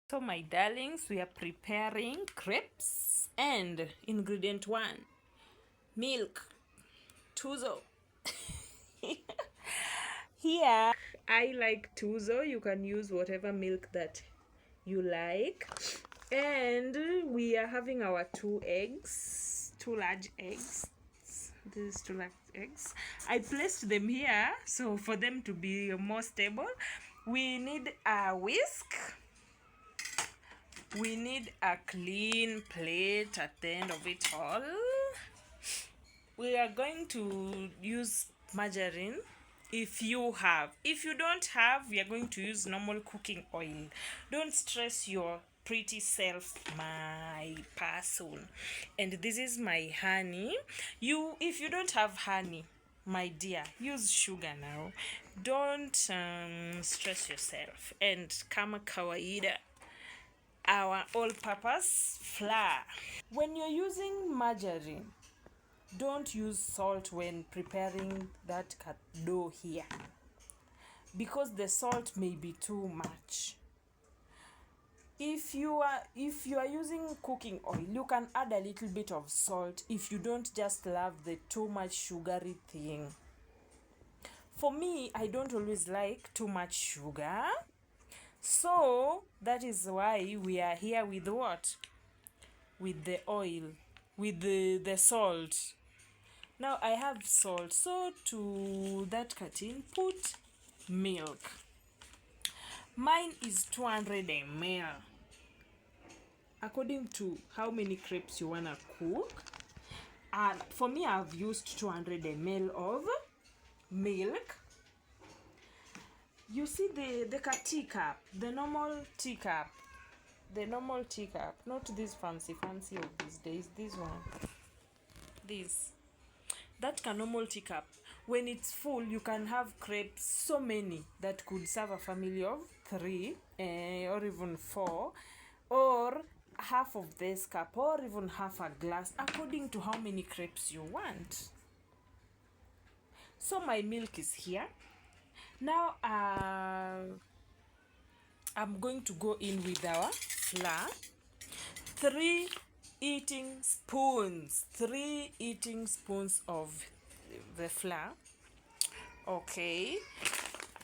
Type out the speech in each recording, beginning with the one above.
So my darlings, we are preparing crepes, and ingredient 1, milk, tuzo. Here I like tuzo. You can use whatever milk that you like. And we are having our 2 eggs, 2 large eggs. These 2 large eggs, I placed them here so for them to be more stable. We need a whisk. We need a clean plate at the end of it all. We are going to use margarine if you have. If you don't have, we are going to use normal cooking oil. Don't stress your pretty self, my person. And this is my honey. If you don't have honey, my dear, use sugar now. Don't stress yourself. And kama kawaida, our all-purpose flour. When you're using margarine, don't use salt when preparing that dough here, because the salt may be too much. If you are using cooking oil, you can add a little bit of salt if you don't just love the too much sugary thing. For me, I don't always like too much sugar. So that is why we are here with what? With the oil, with the salt. Now I have salt, so to that cutting, put milk. Mine is 200 ml. According to how many crepes you wanna cook. And for me, I've used 200 ml of milk. You see the teacup, the normal teacup, not this fancy of these days. This one, that normal teacup. When it's full, you can have crepes so many that could serve a family of 3 or even 4, or half of this cup, or even half a glass, according to how many crepes you want. So my milk is here. Now I'm going to go in with our flour. 3 eating spoons of the flour. Okay,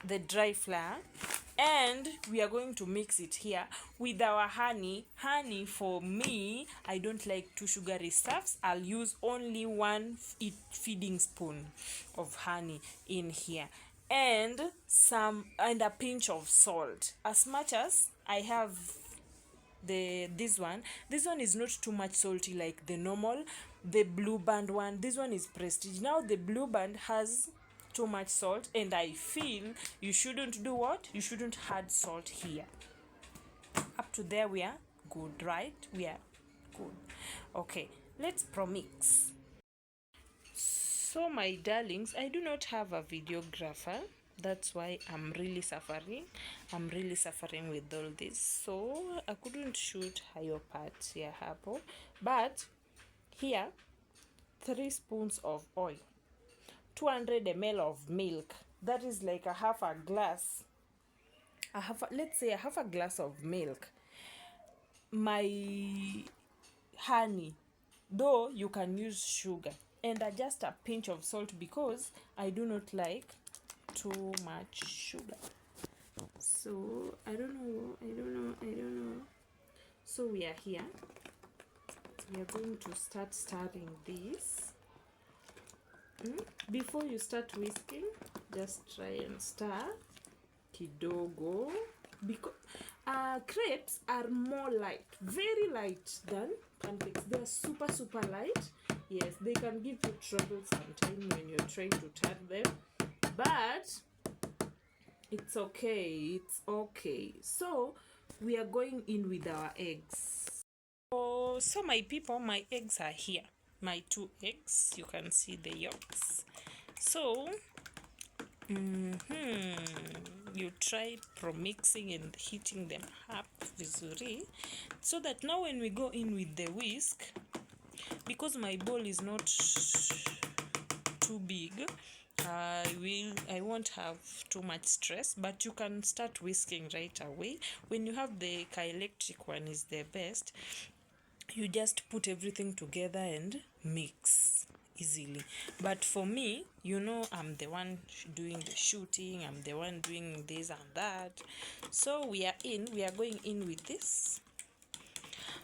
the dry flour. And we are going to mix it here with our honey. Honey, for me, I don't like too sugary stuffs. I'll use only 1 feeding spoon of honey in here, and a pinch of salt. As much as I have this one is not too much salty like the normal, the blue band one. This one is prestige. Now the blue band has too much salt, and I feel you shouldn't do what? You shouldn't add salt here. Up to there we are good, right? We are good. Okay, let's mix. So my darlings, I do not have a videographer. That's why I'm really suffering with all this, so I couldn't shoot higher parts here hapo. But here, 3 spoons of oil, 200 ml of milk, that is like a half a glass, let's say a half a glass of milk. My honey, though you can use sugar, and just a pinch of salt, because I do not like too much sugar. So I don't know. So we are here. We are going to start stirring this. Before you start whisking, just try and stir kidogo, because crepes are more light, very light than pancakes. They are super light. Yes, they can give you trouble sometimes when you're trying to turn them, but it's okay. So we are going in with our eggs. So my people, my eggs are here. My 2 eggs, you can see the yolks. So you try mixing and heating them up vizuri, so that now when we go in with the whisk, because my bowl is not too big, I won't have too much stress, but you can start whisking right away. When you have the electric one is the best. You just put everything together and mix easily. But for me, I'm the one doing the shooting, I'm the one doing this and that. So we are going in with this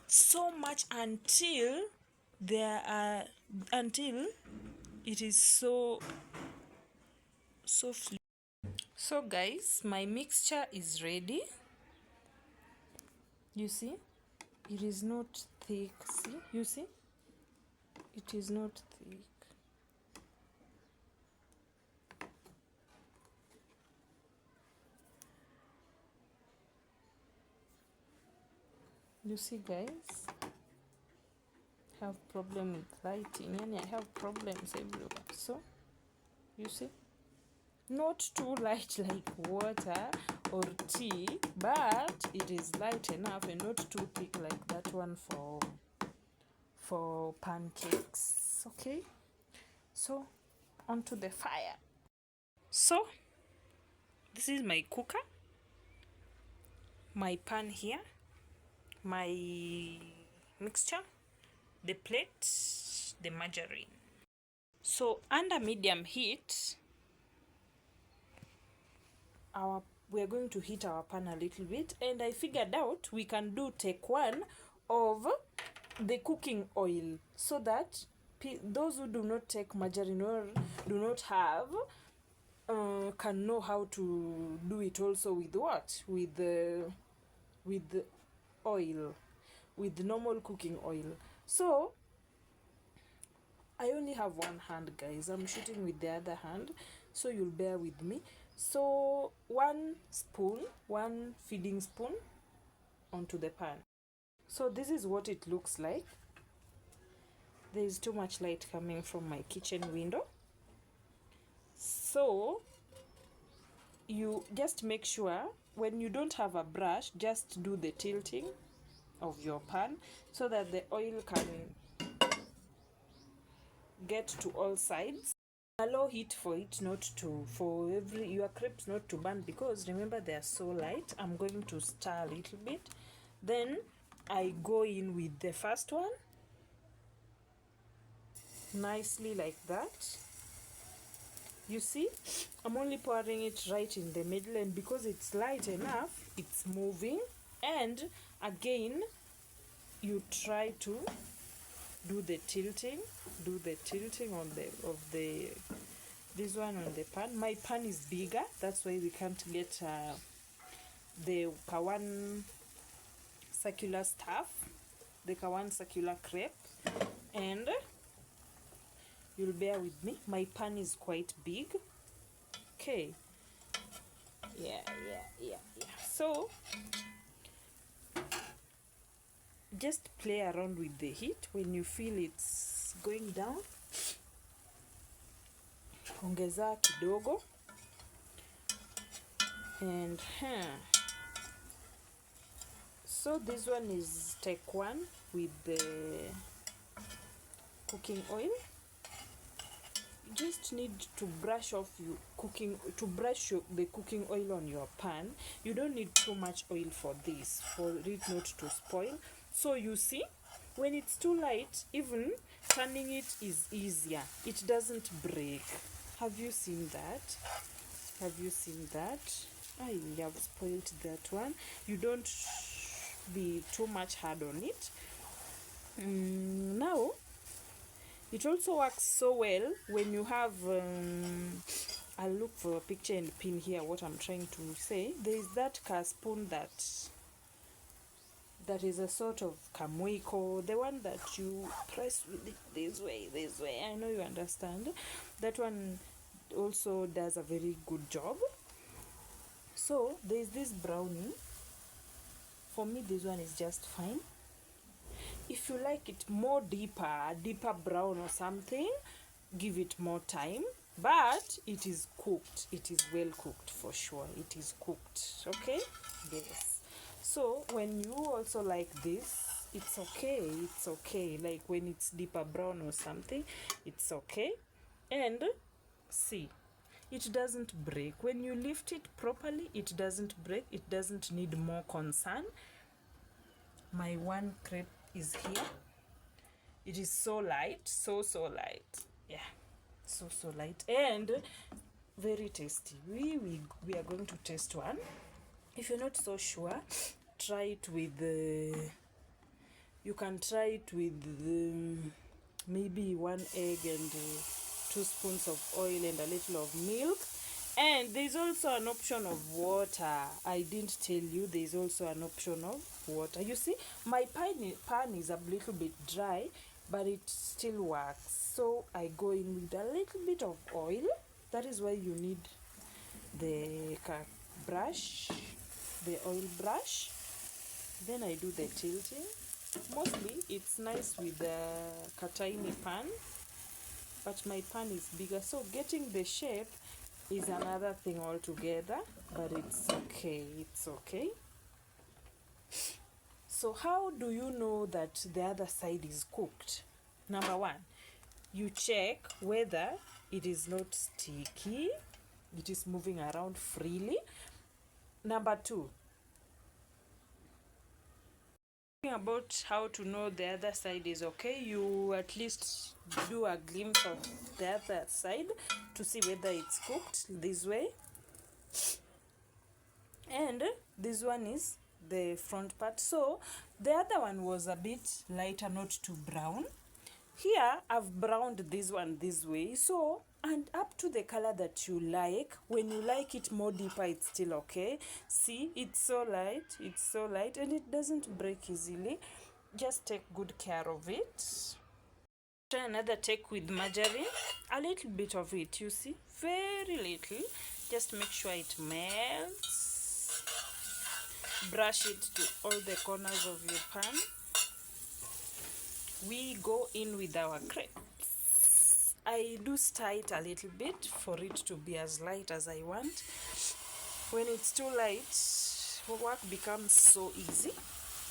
so much until it is so fluid. So guys, my mixture is ready. You see, it is not thick. See, you see, it is not thick. You see guys, I have problem with lighting, and I have problems everywhere. So you see, not too light like water or tea, but it is light enough and not too thick like that one for pancakes. Okay, so onto the fire. So this is my cooker, my pan here, my mixture, the plate, the margarine. So under medium heat, we're going to heat our pan a little bit, and I figured out we can do take one of the cooking oil, so that those who do not take margarine or do not have can know how to do it also with what? With the oil, with normal cooking oil. So I only have one hand, guys. I'm shooting with the other hand, so you'll bear with me. So one feeding spoon onto the pan. So this is what it looks like. There is too much light coming from my kitchen window. So you just make sure when you don't have a brush, just do the tilting of your pan so that the oil can get to all sides. Allow heat for it your crepes not to burn, because remember they are so light. I'm going to stir a little bit, then I go in with the first one nicely like that. You see, I'm only pouring it right in the middle, and because it's light enough, it's moving. And again, you try to do the tilting on this one on the pan. My pan is bigger, that's why we can't get the Kawan circular stuff, the Kawan circular crepe, and you'll bear with me. My pan is quite big. Okay. Yeah. So just play around with the heat. When you feel it's going down, ongeza kidogo, and so this one is take one with the cooking oil. You just need to brush off the cooking oil on your pan. You don't need too much oil for this, for it not to spoil. So you see, when it's too light, even turning it is easier. It doesn't break. Have you seen that? I have spoiled that one. You don't be too much hard on it. Now it also works so well when you have I'll look for a picture and pin here what I'm trying to say. There is that spoon that is a sort of kamuiko, the one that you press with it this way. I know you understand. That one also does a very good job. So there's this brownie. For me, this one is just fine. If you like it more deeper brown or something, give it more time. But it is cooked. It is well cooked for sure. It is cooked. Okay? Yes. So when you also like this, it's okay. Like when it's deeper brown or something, it's okay. And see, it doesn't break. When you lift it properly, it doesn't break. It doesn't need more concern. My one crepe is here. It is so light, so light. Yeah, so light and very tasty. We are going to taste one. If you're not so sure, try it with you can try it with maybe 1 egg and 2 spoons of oil and a little of milk. And there's also an option of water. I didn't tell you there's also an option of water. You see, my pan is a little bit dry, but it still works. So I go in with a little bit of oil. That is why you need the brush, the oil brush. Then I do the tilting. Mostly it's nice with a tiny pan, but my pan is bigger, so getting the shape is another thing altogether, but it's okay. So how do you know that the other side is cooked? Number one, you check whether it is not sticky, it is moving around freely. Number two, about how to know the other side is okay, you at least do a glimpse of the other side to see whether it's cooked this way. And this one is the front part. So the other one was a bit lighter, not too brown. Here I've browned this one this way, so and up to the color that you like. When you like it more deeper, it's still okay. See, it's so light and it doesn't break easily. Just take good care of it. Try another take with margarine, a little bit of it, you see, very little. Just make sure it melts. Brush it to all the corners of your pan. We go in with our crepes. I do stir it a little bit for it to be as light as I want. When it's too light, work becomes so easy.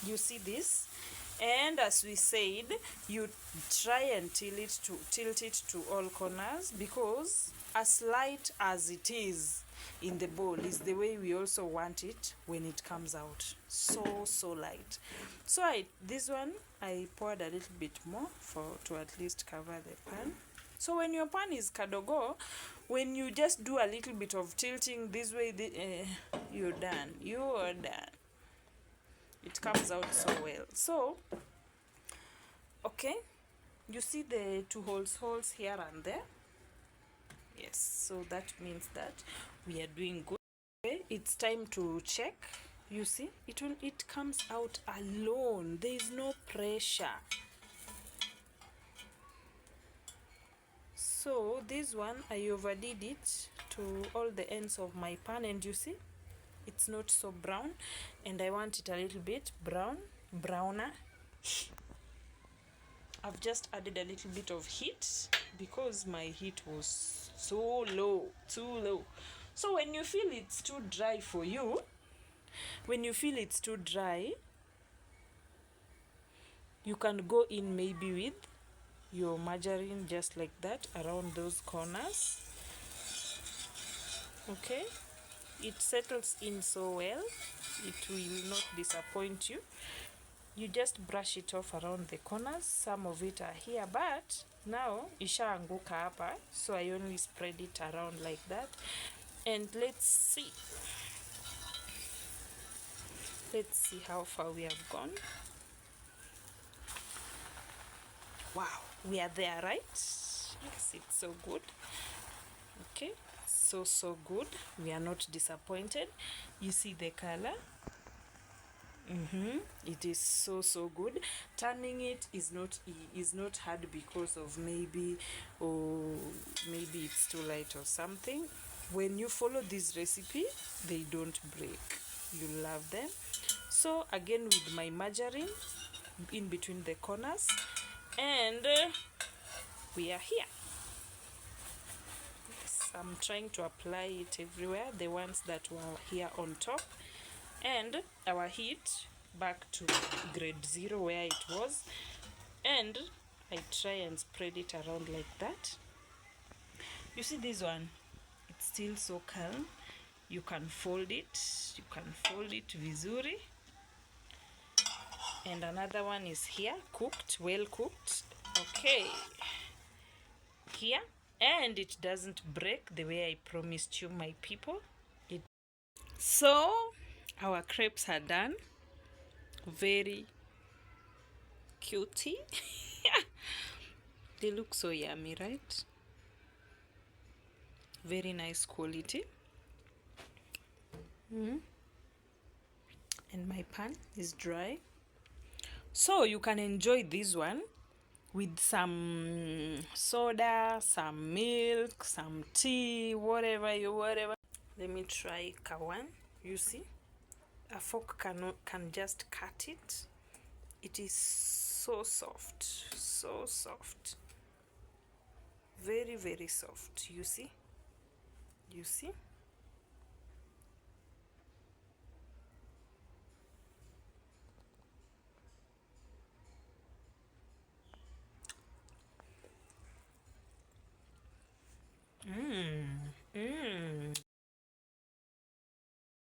You see this? And as we said, you try and tilt it to all corners, because as light as it is in the bowl is the way we also want it when it comes out. So light. So this one I poured a little bit more to at least cover the pan. So when your pan is kadogo, when you just do a little bit of tilting this way, you're done. You are done. It comes out so well. So, okay, you see the two holes here and there? Yes, so that means that we are doing good. Okay, it's time to check. You see, it comes out alone. There is no pressure. So this one I overdid it to all the ends of my pan, and you see it's not so brown, and I want it a little bit browner. I've just added a little bit of heat because my heat was too low. So when you feel it's too dry for you, you can go in maybe with your margarine just like that around those corners. Okay, it settles in so well, it will not disappoint you. You just brush it off around the corners. Some of it are here, but now ishaanguka hapa, so I only spread it around like that. And let's see how far we have gone. Wow, we are there, right? Yes, it's so good. Okay, so good. We are not disappointed. You see the color? It is so good. Turning it is not hard because of maybe it's too light or something. When you follow this recipe, they don't break. You love them. So again with my margarine in between the corners, and we are here. Yes, I'm trying to apply it everywhere, the ones that were here on top, and our heat back to grade 0 where it was, and I try and spread it around like that. You see this one, it's still so calm. You can fold it, vizuri. And another one is here, cooked, well cooked. Okay, here, and it doesn't break the way I promised you, my people. So our crepes are done. Very cutie. They look so yummy, right? Very nice quality. And my pan is dry, so you can enjoy this one with some soda, some milk, some tea, whatever. Let me try kawan. You see, a fork can just cut it. It is so soft, so soft, very, very soft. You see,